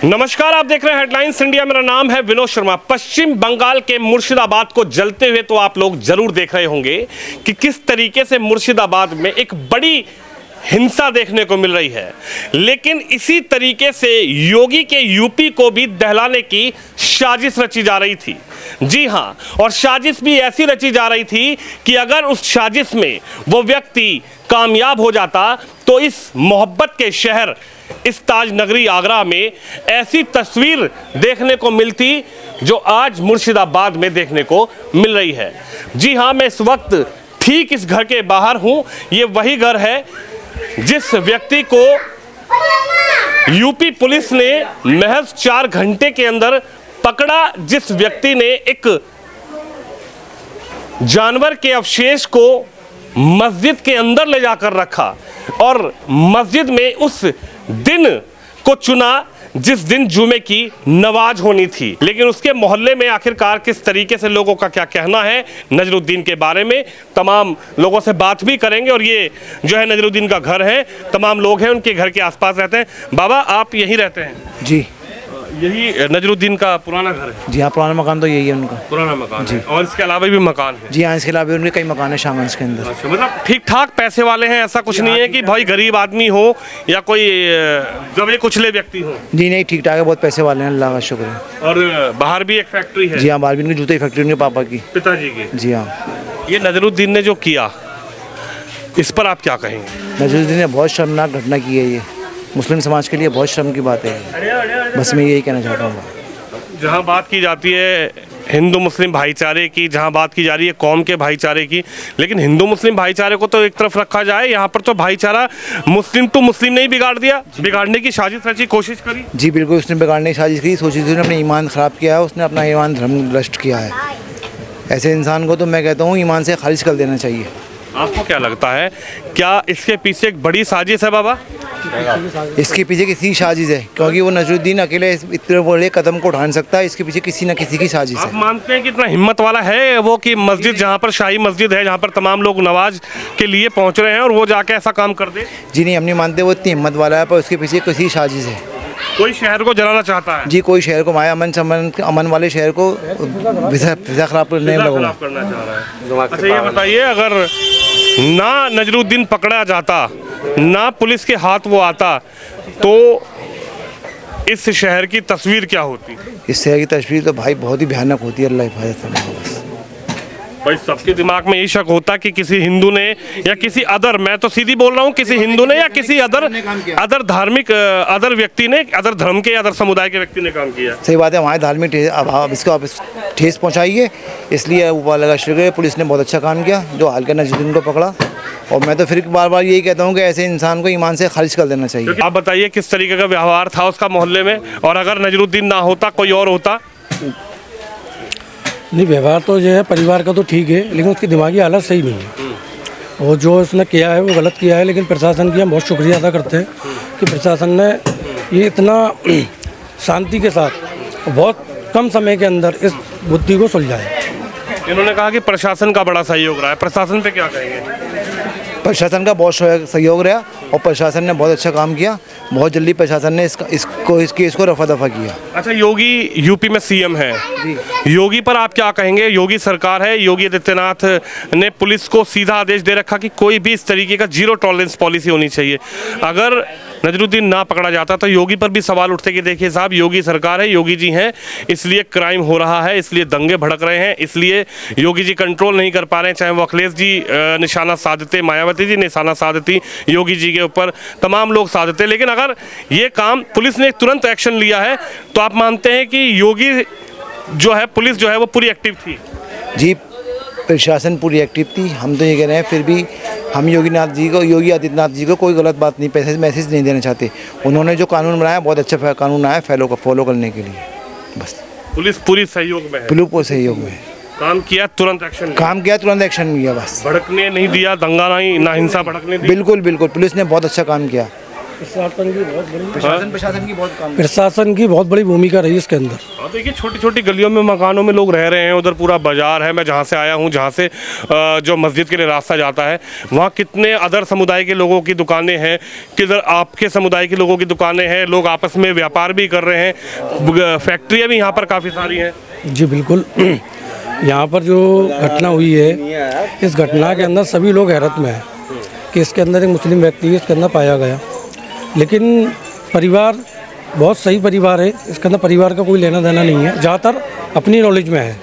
नमस्कार, आप देख रहे हैं हेडलाइंस इंडिया। मेरा नाम है विनोद शर्मा। पश्चिम बंगाल के मुर्शिदाबाद को जलते हुए तो आप लोग जरूर देख रहे होंगे कि किस तरीके से मुर्शिदाबाद में एक बड़ी हिंसा देखने को मिल रही है। लेकिन इसी तरीके से योगी के यूपी को भी दहलाने की साजिश रची जा रही थी। जी हां, और साजिश भी ऐसी रची जा रही थी कि अगर उस साजिश में वो व्यक्ति कामयाब हो जाता तो इस मोहब्बत के शहर, इस ताज नगरी आगरा में ऐसी तस्वीर देखने को मिलती जो आज मुर्शिदाबाद में देखने को मिल रही है। जी हां, मैं इस वक्त ठीक इस घर के बाहर हूं। ये वही घर है जिस व्यक्ति को यूपी पुलिस ने महज 4 घंटे के अंदर पकड़ा, जिस व्यक्ति ने एक जानवर के अवशेष को मस्जिद के अंदर ले जाकर रखा और मस्जिद में उस दिन को चुना जिस दिन जुमे की नमाज होनी थी। लेकिन उसके मोहल्ले में आखिरकार किस तरीके से लोगों का क्या कहना है नजरुद्दीन के बारे में, तमाम लोगों से बात भी करेंगे। और ये जो है नजरुद्दीन का घर है, तमाम लोग हैं उनके घर के आसपास रहते हैं। बाबा, आप यहीं रहते हैं? जी, यही नजरुद्दीन का पुराना घर है? जी हाँ, पुराना मकान तो यही है उनका। पुराना मकान जी। और इसके अलावा भी मकान है? जी हाँ, इसके अलावा उनके कई मकान है शामगंज के अंदर। अच्छा, मतलब ठीक ठाक पैसे वाले हैं, ऐसा कुछ नहीं है कि भाई गरीब आदमी हो या कोई जबले कुचले व्यक्ति हो? जी नहीं, ठीक ठाक है, बहुत पैसे वाले हैं, अल्लाह का शुक्र है। और बाहर भी एक फैक्ट्री है? जी हाँ, बाहर भी उनकी जूते की फैक्ट्री, उनके पापा की, पिताजी की। जी हाँ। ये नजरुद्दीन ने जो किया, इस पर आप क्या कहेंगे? नजरुद्दीन ने बहुत शर्मनाक घटना की है। ये मुस्लिम समाज के लिए बहुत शर्म की बात है। बस मैं यही कहना चाहता हूँ। जहाँ बात की जाती है हिंदू मुस्लिम भाईचारे की, जहाँ बात की जा रही है कौम के भाईचारे की, लेकिन हिंदू मुस्लिम भाईचारे को तो एक तरफ रखा जाए, यहाँ पर तो भाईचारा मुस्लिम टू मुस्लिम ने ही बिगाड़ दिया, बिगाड़ने की साजिश रची, कोशिश करी। जी बिल्कुल, उसने बिगाड़ने की साजिश की, सोची थी, उसने अपना ईमान ख़राब किया है, उसने अपना ईमान धर्म भ्रष्ट किया है। ऐसे इंसान को तो मैं कहता हूँ ईमान से खारिज कर देना चाहिए। आपको क्या लगता है, क्या इसके पीछे एक बड़ी साजिश है बाबा? इसके पीछे किसी साजिश है, क्योंकि वो नजरुद्दीन अकेले इतने बड़े कदम को उठा नहीं सकता। इसके पीछे किसी न किसी की साजिश है। आप मानते हैं कि इतना हिम्मत वाला है वो कि मस्जिद, जहाँ पर शाही मस्जिद है, जहाँ पर तमाम लोग नमाज के लिए पहुँच रहे हैं, और वो जाके ऐसा काम कर दे? जी नहीं, हम नहीं मानते वो इतनी हिम्मत वाला है, पर उसके पीछे किसी साजिश है। कोई शहर को जलाना चाहता है? जी, कोई शहर को माया अमन वाले शहर को विजा खराब करना चाह रहा है। अच्छा, ये बताइए, अगर ना नजरुद्दीन पकड़ा जाता, ना पुलिस के हाथ वो आता, तो इस शहर की तस्वीर क्या होती? इस शहर की तस्वीर तो भाई बहुत ही भयानक होती है। अल्लाह हिफाजत करे। भाई, सबके दिमाग में यही शक होता कि किसी हिंदू ने या किसी अदर, मैं तो सीधी बोल रहा हूँ, किसी हिंदू ने या किसी अदर धार्मिक अदर व्यक्ति ने, अदर धर्म के, अदर समुदाय के व्यक्ति ने काम किया। सही बात है, हमारे धार्मिक अब इसको ठेस पहुँचाई है, इसलिए ऊपर लगा शुक्र, पुलिस ने बहुत अच्छा काम किया जो हाल के नजरुद्दीन को पकड़ा। और मैं तो फिर बार बार यही कहता हूँ कि ऐसे इंसान को ईमान से खारिज कर देना चाहिए। आप बताइए किस तरीके का व्यवहार था उसका मोहल्ले में, और अगर नजरुद्दीन ना होता कोई और होता? नहीं, व्यवहार तो जो है परिवार का तो ठीक है, लेकिन उसकी दिमागी हालत सही नहीं है। और जो उसने किया है वो गलत किया है। लेकिन प्रशासन की हम बहुत शुक्रिया अदा करते हैं कि प्रशासन ने ये इतना शांति के साथ बहुत कम समय के अंदर इस बुद्धि को सुलझाया। इन्होंने कहा कि प्रशासन का बड़ा सहयोग रहा है, प्रशासन पे क्या कहेंगे? प्रशासन का बहुत सहयोग रहा और प्रशासन ने बहुत अच्छा काम किया। बहुत जल्दी प्रशासन ने इस केस को रफा दफा किया। अच्छा, योगी यूपी में सीएम है, योगी पर आप क्या कहेंगे? योगी सरकार है, योगी आदित्यनाथ ने पुलिस को सीधा आदेश दे रखा कि कोई भी इस तरीके का जीरो टॉलरेंस पॉलिसी होनी चाहिए। अगर नजरुद्दीन ना पकड़ा जाता तो योगी पर भी सवाल उठते कि देखिए साहब, योगी सरकार है, योगी जी हैं, इसलिए क्राइम हो रहा है, इसलिए दंगे भड़क रहे हैं, इसलिए योगी जी कंट्रोल नहीं कर पा रहे हैं। चाहे वो अखिलेश जी निशाना साधते, मायावती जी निशाना साधती योगी जी के ऊपर, तमाम लोग साधते, लेकिन अगर ये काम पुलिस ने तुरंत एक्शन लिया है तो आप मानते हैं कि योगी जो है, पुलिस जो है वो पूरी एक्टिव थी? जी, प्रशासन पूरी एक्टिव थी। हम तो ये कह रहे हैं, फिर भी हम योगी आदित्यनाथ जी को कोई गलत बात नहीं, मैसेज नहीं देना चाहते। उन्होंने जो कानून बनाया बहुत अच्छा कानून बनाया फॉलो करने के लिए। बस पुलिस पूरी सहयोग में है? बिल्कुल सहयोग में काम किया, तुरंत एक्शन लिया, बस भड़कने नहीं दिया, दंगा नहीं, ना हिंसा भड़कने दी। बिल्कुल पुलिस ने बहुत अच्छा काम किया। प्रशासन की बहुत बड़ी प्रशासन की बहुत काम प्रशासन की बहुत बड़ी भूमिका रही इसके अंदर। हाँ, देखिए छोटी छोटी गलियों में मकानों में लोग रह रहे हैं, उधर पूरा बाजार है। मैं जहाँ से आया हूँ, जहाँ से जो मस्जिद के लिए रास्ता जाता है, वहाँ कितने अदर समुदाय के लोगों की दुकानें हैं, किधर आपके समुदाय के लोगों की दुकानें हैं, लोग आपस में व्यापार भी कर रहे हैं, फैक्ट्रियाँ भी यहाँ पर काफ़ी सारी हैं। जी बिल्कुल। यहाँ पर जो घटना हुई है, इस घटना के अंदर सभी लोग हैरत में हैं कि इसके अंदर एक मुस्लिम व्यक्ति इसके अंदर पाया गया, लेकिन परिवार बहुत सही परिवार है, इसके अंदर परिवार का कोई लेना देना नहीं है, ज़्यादातर अपनी नॉलेज में है।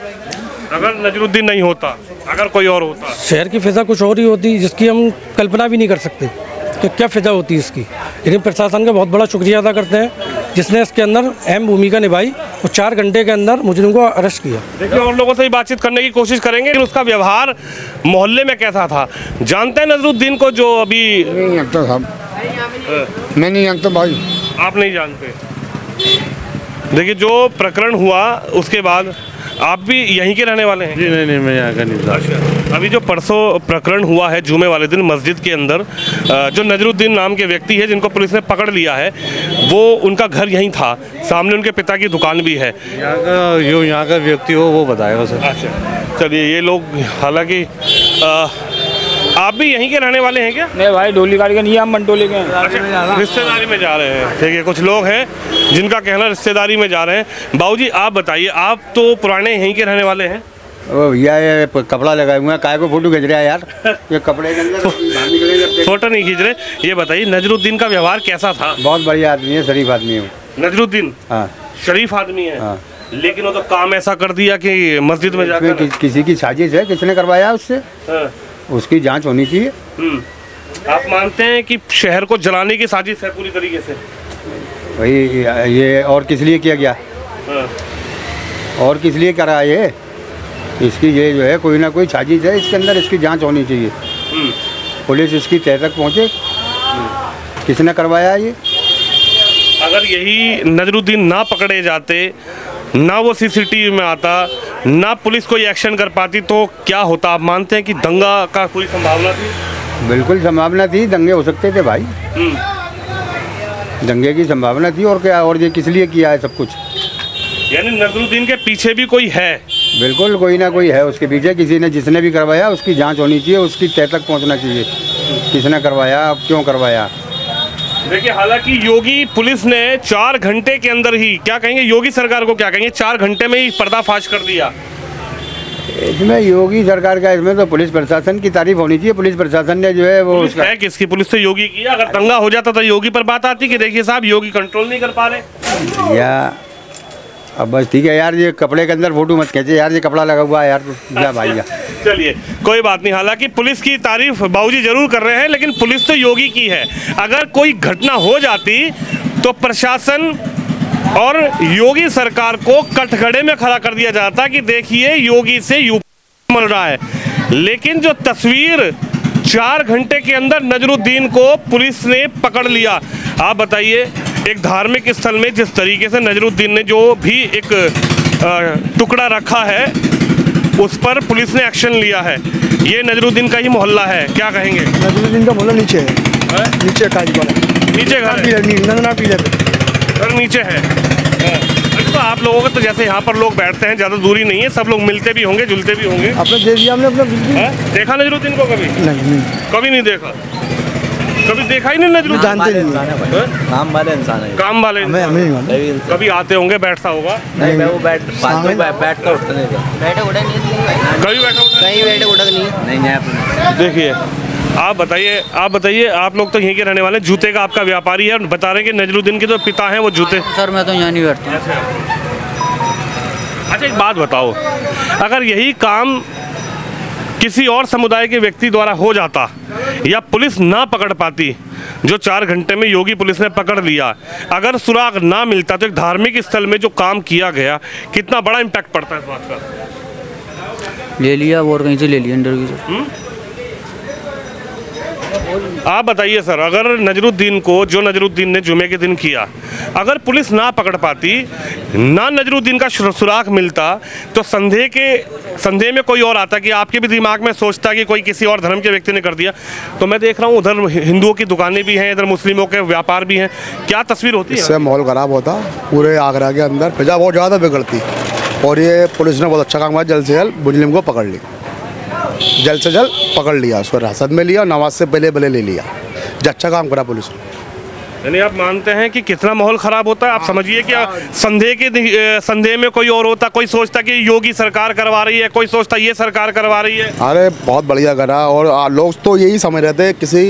अगर नजरुद्दीन नहीं होता, अगर कोई और होता, शहर की फ़िज़ा कुछ और ही होती, जिसकी हम कल्पना भी नहीं कर सकते कि क्या फ़िज़ा होती है इसकी। लेकिन प्रशासन का बहुत बड़ा शुक्रिया अदा करते हैं जिसने इसके अंदर अहम भूमिका निभाई और 4 घंटे के अंदर मुजरिम को अरेस्ट किया। देखिए और लोगों से भी बातचीत करने की कोशिश करेंगे, लेकिन उसका व्यवहार मोहल्ले में कैसा था। जानते हैं नजरुद्दीन को जो अभी? नहीं जानता साहब, मैं नहीं जानता भाई। आप नहीं जानते? देखिए जो प्रकरण हुआ उसके बाद आप भी यहीं के रहने वाले हैं? जी नहीं, मैं यहाँ का नहीं था। अच्छा, अभी जो परसों प्रकरण हुआ है जुमे वाले दिन मस्जिद के अंदर, जो नजरुद्दीन नाम के व्यक्ति है जिनको पुलिस ने पकड़ लिया है, वो उनका घर यहीं था, सामने उनके पिता की दुकान भी है। यहाँ का व्यक्ति हो वो बताएगा सर। अच्छा चलिए, ये लोग हालांकि आप भी यहीं के रहने वाले हैं क्या? नहीं भाई, डोली गाड़ी का नहीं है, हम मंडोली के हैं। अच्छा, रिश्तेदारी में जा रहे हैं। ठीक है, कुछ लोग हैं जिनका कहना रिश्तेदारी में जा रहे हैं। बाबूजी आप बताइए, आप तो पुराने यहीं के रहने वाले हैं? ओ भैया ये कपड़ा लगाए हुए हैं, काय को फोटो खींच रहा है यार। ये कपड़े के अंदर बाहर निकले जब देखो। फोटो नहीं खींच रहे। ये बताइए नजरुद्दीन का व्यवहार कैसा था? बहुत बढ़िया आदमी है, शरीफ आदमी है। नजरुद्दीन हाँ, शरीफ आदमी है, हाँ। लेकिन वो तो काम ऐसा कर दिया कि मस्जिद में जाकर किसी की साजिश है, किसने करवाया उससे, हाँ, उसकी जांच होनी चाहिए। आप मानते हैं कि शहर को जलाने की साजिश है पूरी तरीके से? भाई ये और किस लिए किया गया, हाँ। और किस लिए करा ये, इसकी ये जो है कोई ना कोई साजिश है इसके अंदर, इसकी जांच होनी चाहिए। पुलिस इसकी तह तक पहुँचे, किसने करवाया ये। अगर यही नजरुद्दीन ना पकड़े जाते, ना वो सीसीटीवी में आता, ना पुलिस कोई एक्शन कर पाती, तो क्या होता? आप मानते हैं कि दंगा का कोई संभावना थी? बिल्कुल संभावना थी, दंगे हो सकते थे भाई, दंगे की संभावना थी। और क्या, और ये किस लिए किया है सब कुछ। यानी नजरुद्दीन के पीछे भी कोई है? बिल्कुल कोई ना कोई है उसके पीछे, किसी ने जिसने भी करवाया उसकी जांच होनी चाहिए, उसकी तह तक पहुंचना चाहिए, किसने करवाया, क्यों करवाया। देखिए हालांकि योगी पुलिस ने 4 घंटे के अंदर ही, क्या कहेंगे योगी सरकार को, क्या कहेंगे, 4 घंटे में ही पर्दाफाश कर दिया। इसमें योगी सरकार का, इसमें तो पुलिस प्रशासन की तारीफ होनी चाहिए। पुलिस प्रशासन ने जो है वो पुलिस है किसकी? पुलिस तो योगी की। अगर दंगा हो जाता तो योगी पर बात आती कि देखिए साहब योगी कंट्रोल नहीं कर पा रहे। या अब बस ठीक है यार, ये कपड़े के अंदर फोटो मत खींचे यार, ये कपड़ा लगा हुआ है यार, जा भाई जा। चलिए कोई बात नहीं। हालांकि पुलिस की तारीफ बाबूजी जरूर कर रहे हैं, लेकिन पुलिस तो योगी की है। अगर कोई घटना हो जाती तो प्रशासन और योगी सरकार को कटघरे में खड़ा कर दिया जाता कि देखिए योगी से यूपी मिल रहा है। लेकिन जो तस्वीर 4 घंटे के अंदर नजरुद्दीन को पुलिस ने पकड़ लिया। आप बताइए, एक धार्मिक स्थल में जिस तरीके से नजरुद्दीन ने जो भी एक टुकड़ा रखा है उस पर पुलिस ने एक्शन लिया है। ये नजरुद्दीन का ही मोहल्ला है, क्या कहेंगे? नजरुद्दीन का मोहल्ला नीचे है, नीचे काजी वाला, नीचे घर है? नंदना पीले घर नीचे है। तो आप लोगों का तो जैसे यहाँ पर लोग बैठते हैं, ज़्यादा दूरी नहीं है, सब लोग मिलते भी होंगे, जुलते भी होंगे। अपने दे दिया हमने अपना बिल्कुल। देखा नजरुद्दीन को कभी? नहीं, कभी नहीं देखा, कभी देखा ही नहीं नजरुद्दीन। जानते नहीं, काम वाले इंसान है। काम वाले हमें नहीं मालूम। कभी आते होंगे, बैठता होगा। नहीं, वो बैठता उठता नहीं था। बैठे उठे नहीं, कभी बैठा होता कहीं बैठे उठक नहीं। नहीं। देखिए आप बताइए, आप लोग तो यहीं के रहने वाले, जूते का आपका व्यापारी है, बता रहे हैं कि नजरुद्दीन के जो पिता हैं वो जूते। सर मैं तो यहाँ नहीं बैठता। अच्छा एक बात बताओ, अगर यही काम किसी और समुदाय के व्यक्ति द्वारा हो जाता या पुलिस ना पकड़ पाती, जो 4 घंटे में योगी पुलिस ने पकड़ लिया, अगर सुराग ना मिलता, तो एक धार्मिक स्थल में जो काम किया गया कितना बड़ा इम्पैक्ट पड़ता है इस बात का। ले लिया और कहीं से ले लिया इंटरव्यू से। आप बताइए सर, अगर नजरुद्दीन को, जो नजरुद्दीन ने जुमे के दिन किया, अगर पुलिस ना पकड़ पाती, ना नजरुद्दीन का सुराग मिलता, तो संदेह में कोई और आता कि आपके भी दिमाग में सोचता कि कोई किसी और धर्म के व्यक्ति ने कर दिया। तो मैं देख रहा हूँ उधर हिंदुओं की दुकानें भी हैं, इधर मुस्लिमों के व्यापार भी हैं, क्या तस्वीर होती है? इससे माहौल ख़राब होता पूरे आगरा के अंदर, फिजा बहुत ज़्यादा बिगड़ती। और ये पुलिस ने बहुत अच्छा काम किया, जल्द से जल्द मुजरिम को पकड़ ली, जल्द से जल्द पकड़ लिया, उसको हिरासत में लिया, नमाज से पहले ले लिया। जो अच्छा काम करा पुलिस ने। यानी आप मानते हैं कि कितना माहौल ख़राब होता है? आप समझिए कि संदेह में कोई और होता, कोई सोचता कि योगी सरकार करवा रही है, कोई सोचता ये सरकार करवा रही है। अरे बहुत बढ़िया करा, और लोग तो यही समझ रहे थे किसी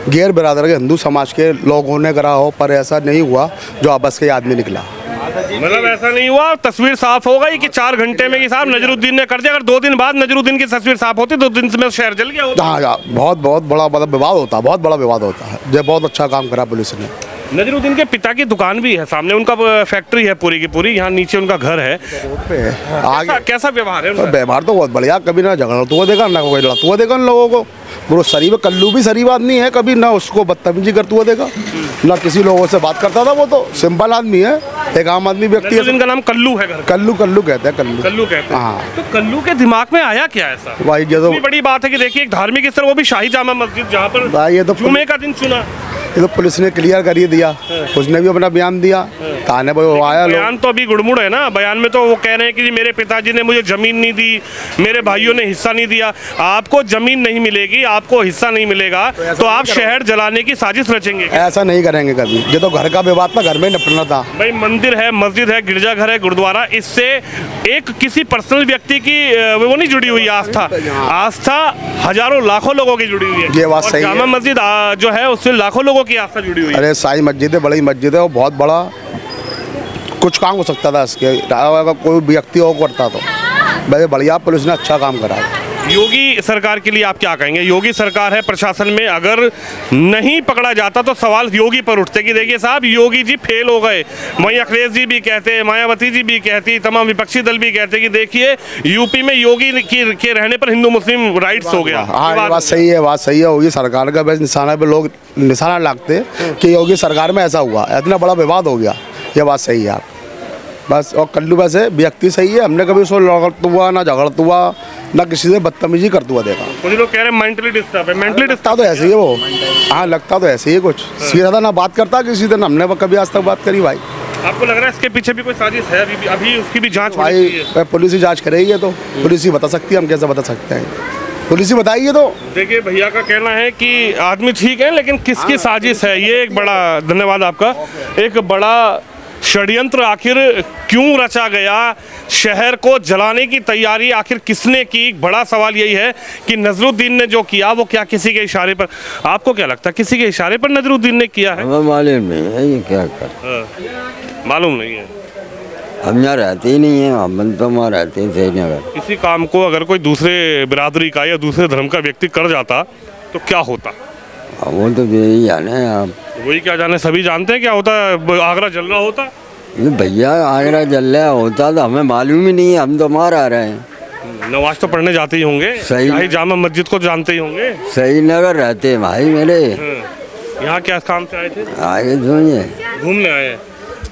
गैर बिरादर के हिंदू समाज के लोगों ने करा हो, पर ऐसा नहीं हुआ, जो आपस के आदमी निकला। मतलब ऐसा नहीं हुआ, तस्वीर साफ हो गई कि 4 घंटे में कि साहब नजरुद्दीन ने कर दिया। अगर 2 दिन बाद नजरुद्दीन की तस्वीर साफ होती, 2 दिन में शहर जल गया होता। हाँ, बहुत बड़ा विवाद होता, बहुत बड़ा विवाद होता है। ये बहुत अच्छा काम करा पुलिस ने। नजरुद्दीन के पिता की दुकान भी है सामने, उनका फैक्ट्री है पूरी की पूरी, यहाँ नीचे उनका घर है। कैसा व्यवहार है उनका? व्यवहार तो बहुत बढ़िया, कभी ना झगड़ा तो देगा, ना कोई लड़ता हुआ देगा। लोगों को वो शरीफ कल्लू भी शरीफ आदमी है, कभी ना उसको बदतमीजी करता हुआ देगा, ना किसी लोगों से बात करता था। वो तो सिंपल आदमी है, एक आम आदमी व्यक्ति है। इनका नाम कल्लू है, घर कल्लू कहते हैं, कल्लू कहते हैं। हाँ। तो कल्लू के दिमाग में आया क्या ऐसा? भाई ये तो बड़ी बात है कि देखिए एक धार्मिक स्थल, वो भी शाही जामा मस्जिद, जहाँ पर भाई ये तो जुमे का दिन चुना। ये तो पुलिस ने क्लियर कर ही दिया, उसने भी अपना बयान दिया, थाने पर वो आया। बयान तो अभी गुड़मुड़ है ना, बयान में तो वो कह रहे हैं कि मेरे पिताजी ने मुझे जमीन नहीं दी, मेरे भाइयों ने हिस्सा नहीं दिया। आपको जमीन नहीं मिलेगी, आपको हिस्सा नहीं मिलेगा, तो आप शहर जलाने की साजिश रचेंगे? ऐसा नहीं करेंगे कभी। ये तो घर का विवाद था, घर में निपटना था। भाई मंदिर है, मस्जिद है, गिरजाघर है, गुरुद्वारा, इससे एक किसी पर्सनल व्यक्ति की वो नहीं जुड़ी हुई आस्था हजारों लाखों लोगों की जुड़ी हुई है। ये बात सही है। जामा मस्जिद जो है उससे लाखों लोगों की आस्था जुड़ी हुई है। अरे साई मस्जिद है, बड़ी मस्जिद है, वो बहुत बड़ा कुछ काम हो सकता था इसके, अगर कोई व्यक्ति हो करता तो। भाई बढ़िया, पुलिस ने अच्छा काम करा। योगी सरकार के लिए आप क्या कहेंगे? योगी सरकार है प्रशासन में, अगर नहीं पकड़ा जाता तो सवाल योगी पर उठते कि देखिए साहब योगी जी फेल हो गए। वहीं अखिलेश जी भी कहते, मायावती जी भी कहती, तमाम विपक्षी दल भी कहते कि देखिए यूपी में योगी के रहने पर हिंदू मुस्लिम राइट्स हो गया। हाँ, ये बात सही है, बात सही है। योगी सरकार का बस निशाना पे लोग निशाना लगते कि योगी सरकार में ऐसा हुआ, इतना बड़ा विवाद हो गया। ये बात सही है आप बस। और कल्लू वैसे व्यक्ति सही है, हमने कभी उसको लड़ता हुआ, ना झगड़ता हुआ, ना किसी से बदतमीजी करता हुआ देखा। कुछ लोग कह रहे हैं मेंटली डिस्टर्ब है। मेंटली लगता तो ऐसे ही है वो। हाँ, लगता तो ऐसे ही है कुछ। सीधा ना बात करता किसी दिन, हमने कभी आज तक बात करी। भाई आपको लग रहा है इसके पीछे भी कोई साजिश है? अभी उसकी भी जांच भाई पुलिस ही जांच करेगी, तो पुलिस ही बता सकती है, हम कैसे बता सकते हैं? पुलिस ही बताइए। तो देखिए भैया का कहना है कि आदमी ठीक है, लेकिन किसकी साजिश है, ये एक बड़ा, धन्यवाद आपका, एक बड़ा षड्यंत्र आखिर क्यों रचा गया, शहर को जलाने की तैयारी आखिर किसने की? बड़ा सवाल यही है कि नजरुद्दीन ने जो किया वो क्या किसी के इशारे पर? आपको क्या लगता है किसी के इशारे पर नजरुद्दीन ने किया है? हमें मालूम नहीं है ये क्या कर। मालूम नहीं है, हम यहाँ रहते ही नहीं है, हम तो वहाँ रहते हैं श्रीनगर। इसी काम को अगर कोई दूसरे बिरादरी का या दूसरे धर्म का व्यक्ति कर जाता तो क्या होता? वो तो यही जाने आप, वही क्या जाने, सभी जानते हैं क्या होता है। आगरा जल रहा होता भैया, आगरा जल रहा होता तो हमें मालूम ही नहीं है, हम तो वहाँ रह रहे हैं। नमाज तो पढ़ने जाते ही होंगे, सही जामा मस्जिद को जानते ही होंगे। श्रीनगर रहते हैं भाई मेरे। यहाँ क्या काम से आए थे? आगे सुनिए, घूमने आए हैं।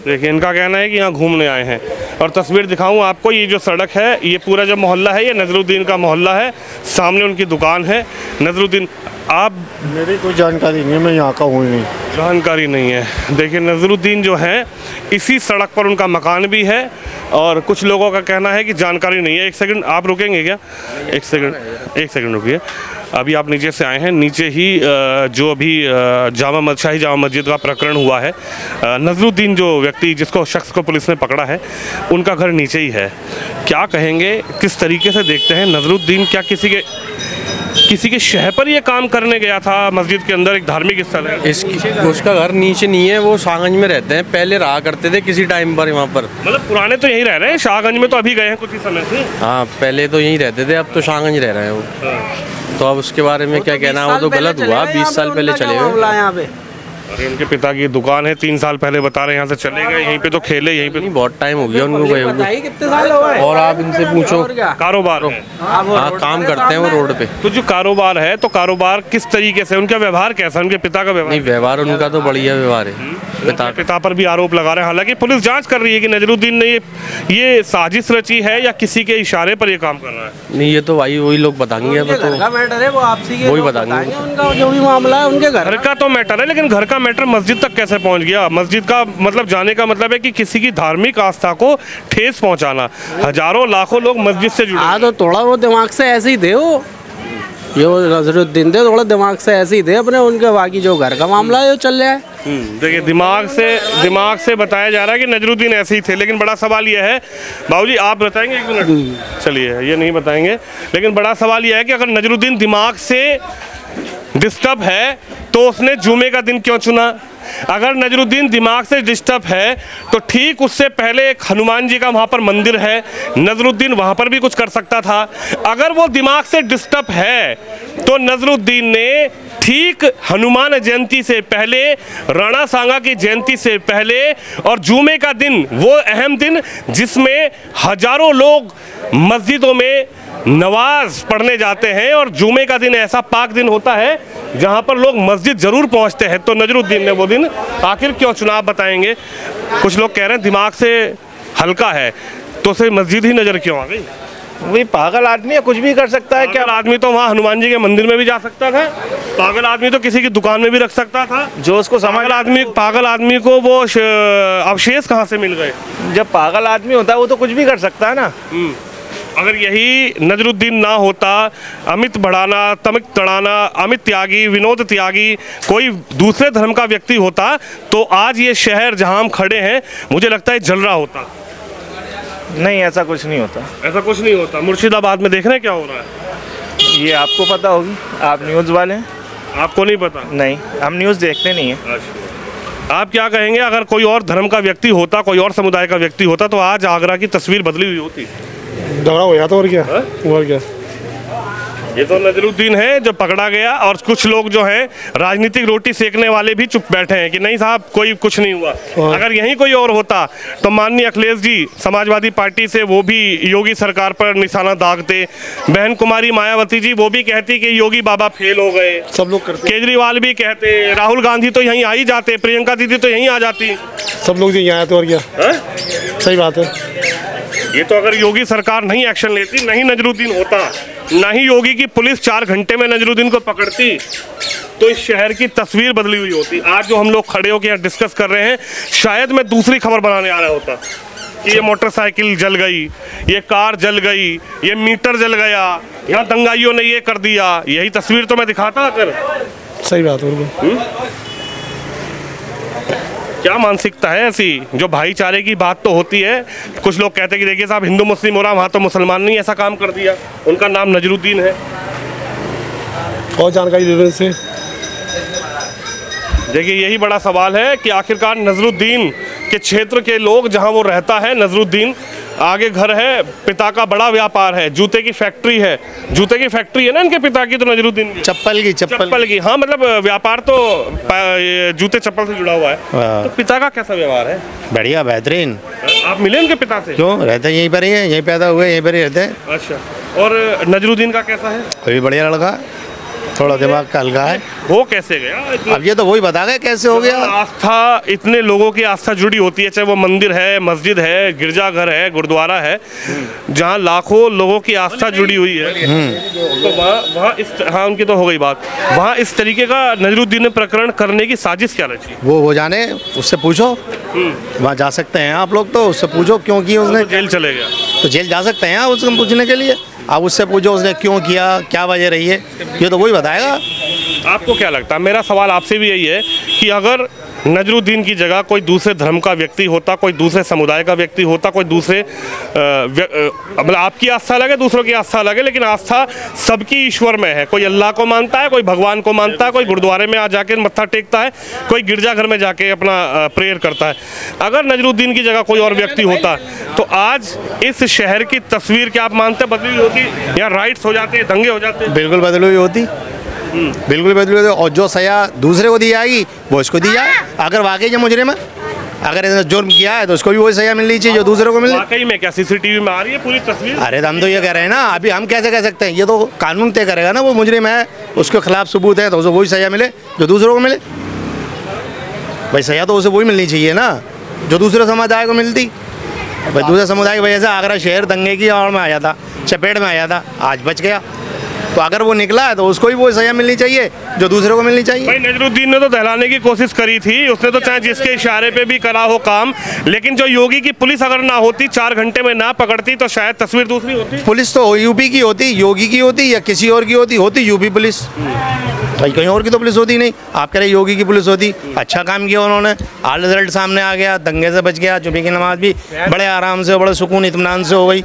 देखिए इनका कहना है कि यहाँ घूमने आए हैं। और तस्वीर दिखाऊं आपको, ये जो सड़क है, ये पूरा जो मोहल्ला है, ये नजरुद्दीन का मोहल्ला है। सामने उनकी दुकान है। नजरुद्दीन, आप? मेरी कोई जानकारी नहीं है, मैं यहाँ का हूँ नहीं। जानकारी नहीं है। देखिए नजरुद्दीन जो है, इसी सड़क पर उनका मकान भी है, और कुछ लोगों का कहना है कि जानकारी नहीं है। एक सेकंड आप रुकेंगे क्या? एक सेकंड रुकिए। अभी आप नीचे से आए हैं, नीचे ही जो अभी शाही जामा मस्जिद का प्रकरण हुआ है, नजरुद्दीन जो व्यक्ति, जिसको शख्स को पुलिस ने पकड़ा है, उनका घर नीचे ही है। क्या कहेंगे, किस तरीके से देखते हैं नजरुद्दीन? क्या किसी के शहर पर ये काम करने गया था? मस्जिद के अंदर एक धार्मिक स्थल है, उसका घर नीचे नहीं है, वो शाहगंज में रहते हैं, पहले रहा करते थे किसी टाइम पर वहाँ पर। मतलब पुराने तो यहीं रह रहे हैं, शाहगंज में तो अभी गए हैं कुछ ही समय से। हाँ, पहले तो यहीं रहते थे, अब तो शाहगंज रह रहे हैं वो। तो अब उसके बारे में क्या कहना, वो तो गलत हुआ, 20 साल पहले चले गए। अरे उनके पिता की दुकान है, 3 साल पहले बता रहे हैं यहाँ से चले गए, यहीं पे तो खेले, यहीं पे बहुत टाइम हो गया उनको गए हुए। कितने साल हो गए? और आप इनसे पूछो, कारोबार है। हाँ काम करते हैं वो रोड पे। तो जो कारोबार है, तो कारोबार किस तरीके से, उनका व्यवहार कैसा, उनके पिता का व्यवहार? नहीं व्यवहार उनका तो बढ़िया व्यवहार है। पिता पर भी आरोप लगा रहे हैं, हालांकि पुलिस जांच कर रही है कि नजरुद्दीन ने ये साजिश रची है या किसी के इशारे पर ये काम कर रहा है। नहीं ये तो भाई वही लोग बताएंगे, अब तो का मैटर है, वो आपसी के वही लोग बताएंगे। बताएंगे उनका जो भी मामला है उनके घर घर का तो मैटर है, लेकिन घर का मैटर मस्जिद तक कैसे पहुंच गया? मस्जिद का मतलब जाने का मतलब है कि किसी की धार्मिक आस्था को ठेस पहुंचाना। हजारों लाखों लोग मस्जिद से जुड़े। हाँ तो थोड़ा वो दिमाग से ऐसे ही थे वो, ये नजरुद्दीन थे, थोड़ा दिमाग से ऐसे ही थे अपने, उनके बाकी जो घर का मामला है वो चल रहा है। देखिए दिमाग से बताया जा रहा है कि नजरुद्दीन ऐसे ही थे, लेकिन बड़ा सवाल यह है, बाबूजी आप बताएंगे? 1 मिनट चलिए, ये नहीं बताएंगे, लेकिन बड़ा सवाल यह है कि अगर नजरुद्दीन दिमाग से डिस्टर्ब है तो उसने जुमे का दिन क्यों चुना? अगर नजरुद्दीन दिमाग से डिस्टर्ब है तो ठीक उससे पहले एक हनुमान जी का वहाँ पर मंदिर है, नजरुद्दीन वहाँ पर भी कुछ कर सकता था। अगर वो दिमाग से डिस्टर्ब है तो नजरुद्दीन ने ठीक हनुमान जयंती से पहले, राणा सांगा की जयंती से पहले और जुमे का दिन, वो अहम दिन जिसमें हजारों लोग मस्जिदों में नमाज पढ़ने जाते हैं और जुमे का दिन ऐसा पाक दिन होता है जहां पर लोग मस्जिद जरूर पहुंचते हैं, तो नजरुद्दीन ने वो दिन आखिर क्यों चुना? आप बताएंगे। कुछ लोग कह रहे हैं दिमाग से हल्का है तो उसे मस्जिद ही नजर क्यों आ गई? वही पागल आदमी है, कुछ भी कर सकता है। क्या आदमी तो वहाँ हनुमान जी के मंदिर में भी जा सकता था, पागल आदमी तो किसी की दुकान में भी रख सकता था। जो उसको समझ, पागल आदमी को वो अवशेष कहाँ से मिल गए? जब पागल आदमी होता है वो तो कुछ भी कर सकता है ना। अगर यही नजरुद्दीन ना होता, अमित भड़ाना, तमित तड़ाना, अमित त्यागी, विनोद त्यागी, कोई दूसरे धर्म का व्यक्ति होता तो आज ये शहर जहाँ हम खड़े हैं मुझे लगता है जल रहा होता। नहीं, ऐसा कुछ नहीं होता। ऐसा कुछ नहीं होता। मुर्शिदाबाद में देख रहे हैं क्या हो रहा है? ये आपको पता होगी, आप न्यूज़ वाले हैं। आपको नहीं पता? नहीं, हम न्यूज़ देखते नहीं हैं। आप क्या कहेंगे, अगर कोई और धर्म का व्यक्ति होता, कोई और समुदाय का व्यक्ति होता तो आज आगरा की तस्वीर बदली हुई होती? झगड़ा हो जाता और क्या? और क्या? ये तो नजरुद्दीन है जो पकड़ा गया, और कुछ लोग जो हैं राजनीतिक रोटी सेकने वाले भी चुप बैठे हैं कि नहीं साहब कोई कुछ नहीं हुआ। अगर यहीं कोई और होता तो माननीय अखिलेश जी समाजवादी पार्टी से वो भी योगी सरकार पर निशाना दागते, बहन कुमारी मायावती जी वो भी कहती कि योगी बाबा फेल हो गए, सब लोग करते, केजरीवाल भी कहते, राहुल गांधी तो यहीं आ ही जाते, प्रियंका दीदी तो यहीं आ जाती, सब लोग यहीं आए तो और क्या? सही बात है। ये तो अगर योगी सरकार नहीं एक्शन लेती, नहीं नजरुद्दीन होता, ना ही योगी की पुलिस 4 घंटे में नजरुद्दीन को पकड़ती, तो इस शहर की तस्वीर बदली हुई होती। आज जो हम लोग खड़े होकर यहाँ डिस्कस कर रहे हैं, शायद मैं दूसरी खबर बनाने आ रहा होता कि ये मोटरसाइकिल जल गई, ये कार जल गई, ये मीटर जल गया, यहाँ दंगाइयों ने ये कर दिया, यही तस्वीर तो मैं दिखाता अगर। सही बात है। क्या मानसिकता है ऐसी? जो भाईचारे की बात तो होती है, कुछ लोग कहते हैं कि देखिए साहब हिंदू मुस्लिम हो रहा, वहाँ तो मुसलमान नहीं ऐसा काम कर दिया, उनका नाम नजरुद्दीन है। और जानकारी लेने से देखिए यही बड़ा सवाल है कि आखिरकार नजरुद्दीन के क्षेत्र के लोग, जहाँ वो रहता है, नजरुद्दीन आगे घर है, पिता का बड़ा व्यापार है, जूते की फैक्ट्री है, जूते की फैक्ट्री है ना इनके पिता की, तो नजरुद्दीन की चप्पल की, हाँ मतलब व्यापार तो जूते चप्पल से जुड़ा हुआ है। तो पिता का कैसा व्यवहार है? बढ़िया, बेहतरीन। आप मिले उनके पिता से? क्यों, रहते यहीं पर ही है, यहीं पैदा हुए, यहीं पर ही रहते हैं। अच्छा, और नजरुद्दीन का कैसा है? कोई बढ़िया लड़का, थोड़ा दिमाग का हल्का है। वो कैसे गया? अब ये तो वही बता गए कैसे हो गया। आस्था, इतने लोगों की आस्था जुड़ी होती है, चाहे वो मंदिर है, मस्जिद है, गिरजाघर है, गुरुद्वारा है, जहाँ लाखों लोगों की आस्था जुड़ी हुई है, तो वहाँ इस, हाँ उनकी तो हो गई बात, वहाँ इस तरीके का नजरुद्दीन ने प्रकरण करने की साजिश क्या रची? वो हो जाने, उससे पूछो, वहाँ जा सकते हैं आप लोग, तो उससे पूछो क्यों किया उसने। तो जेल चले गया, तो जेल जा सकते हैं उसको पूछने के लिए, आप उससे पूछो उसने क्यों किया, क्या वजह रही है, ये तो वही बताएगा। आपको क्या लगता है? मेरा सवाल आपसे भी यही है कि अगर नजरुद्दीन की जगह कोई दूसरे धर्म का व्यक्ति होता, कोई दूसरे समुदाय का व्यक्ति होता, कोई दूसरे मतलब आपकी आस्था अलग है, दूसरों की आस्था अलग है, लेकिन आस्था सबकी ईश्वर में है। कोई अल्लाह को मानता है, कोई भगवान को मानता है, कोई गुरुद्वारे में आ जाके मत्था टेकता है, कोई गिरजाघर में जाके अपना प्रेयर करता है। अगर नजरुद्दीन की जगह कोई और व्यक्ति होता तो आज इस शहर की तस्वीर क्या आप मानते बदली होती? यहाँ राइट्स हो जाते, दंगे हो जाते? बिल्कुल बदली हुई होती। बिल्कुल बिल्कुल। और जो सजा दूसरे को दी जाएगी वो इसको दी जाए। अगर वाकई जो मुजरिम है, अगर इसने जुर्म किया है तो उसको भी वही सजा मिलनी चाहिए जो दूसरे को मिले। वाकई में क्या सीसीटीवी में आ रही है पूरी तस्वीर? अरे तो हम तो ये कह रहे हैं ना, अभी हम कैसे कह सकते हैं, ये तो कानून तय करेगा ना। वो मुजरिम है, उसके खिलाफ सबूत है तो उसे वही सजा मिले जो दूसरों को मिले। भाई सजा तो उसे वही मिलनी चाहिए ना जो दूसरे समुदाय को मिलती। भाई दूसरे समुदाय की वजह से आगरा शहर दंगे की और में आया था, चपेट में आया था, आज बच गया। तो अगर वो निकला है तो उसको भी वो सजा मिलनी चाहिए जो दूसरों को मिलनी चाहिए। भाई नजरुद्दीन ने तो दहलाने की कोशिश करी थी, उसने तो चाहे जिसके इशारे पे भी करा हो काम, लेकिन जो योगी की पुलिस अगर ना होती, 4 घंटे में ना पकड़ती तो शायद तस्वीर दूसरी होती। पुलिस तो यूपी की होती, योगी की होती या किसी और की होती यूपी पुलिस। भाई कहीं और की तो पुलिस होती नहीं। आप कह रहे योगी की पुलिस होती। अच्छा काम किया उन्होंने, ऑल रिजल्ट सामने आ गया, दंगे से बच गया, जुमे की नमाज भी बड़े आराम से, बड़े सुकून इत्मीनान से हो गई।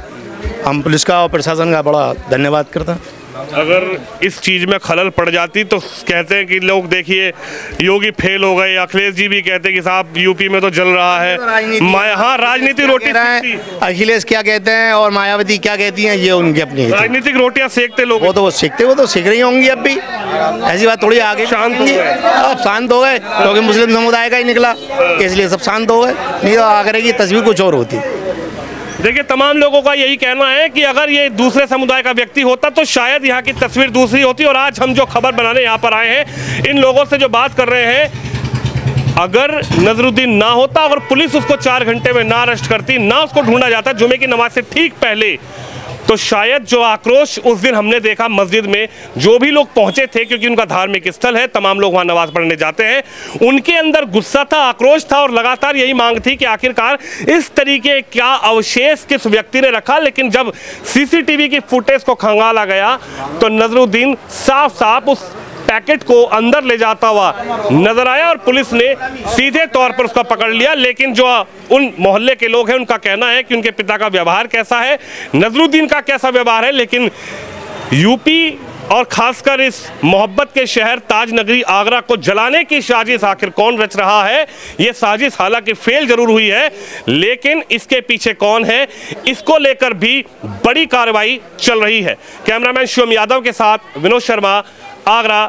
हम पुलिस का और प्रशासन का बड़ा धन्यवाद करते हैं। अगर इस चीज में खलल पड़ जाती तो कहते हैं कि लोग देखिए योगी फेल हो गए, अखिलेश जी भी कहते हैं कि साहब यूपी में तो जल रहा है। हाँ, राजनीति रोटी सेकती। अखिलेश क्या कहते हैं और मायावती क्या कहती हैं, ये उनकी अपनी राजनीतिक रोटियां सेकते लोग। वो तो सीख रही होंगी अब भी। ऐसी बात थोड़ी आगे शांत हो गए। अब शांत हो गए क्योंकि मुस्लिम समुदाय का ही निकला, इसलिए सब शांत हो गए। नहीं तो आगरे की तस्वीर कुछ और होती। देखिए तमाम लोगों का यही कहना है कि अगर ये दूसरे समुदाय का व्यक्ति होता तो शायद यहाँ की तस्वीर दूसरी होती। और आज हम जो खबर बनाने यहाँ पर आए हैं, इन लोगों से जो बात कर रहे हैं, अगर नजरुद्दीन ना होता, अगर पुलिस उसको 4 घंटे में ना अरेस्ट करती, ना उसको ढूंढा जाता जुमे की नमाज से ठीक पहले, तो शायद जो आक्रोश उस दिन हमने देखा मस्जिद में, जो भी लोग पहुंचे थे, क्योंकि उनका धार्मिक स्थल है, तमाम लोग वहां नमाज पढ़ने जाते हैं, उनके अंदर गुस्सा था, आक्रोश था और लगातार यही मांग थी कि आखिरकार इस तरीके क्या अवशेष किस व्यक्ति ने रखा। लेकिन जब सीसीटीवी की फुटेज को खंगाला गया तो नजरुद्दीन साफ साफ उस पैकेट को अंदर ले जाता हुआ नजर आया और पुलिस ने सीधे तौर पर उसका पकड़ लिया। लेकिन जो उन मोहल्ले के लोग हैं उनका कहना है कि उनके पिता का व्यवहार कैसा है, नजरुद्दीन का कैसा व्यवहार है, लेकिन यूपी और खासकर इस मोहब्बत के शहर ताज नगरी आगरा को जलाने की साजिश आखिर कौन रच रहा है। ये साजिश हालांकि फेल जरूर हुई है, लेकिन इसके पीछे कौन है, इसको लेकर भी बड़ी कार्रवाई चल रही है। कैमरामैन शिवम यादव के साथ विनोद शर्मा, आगरा।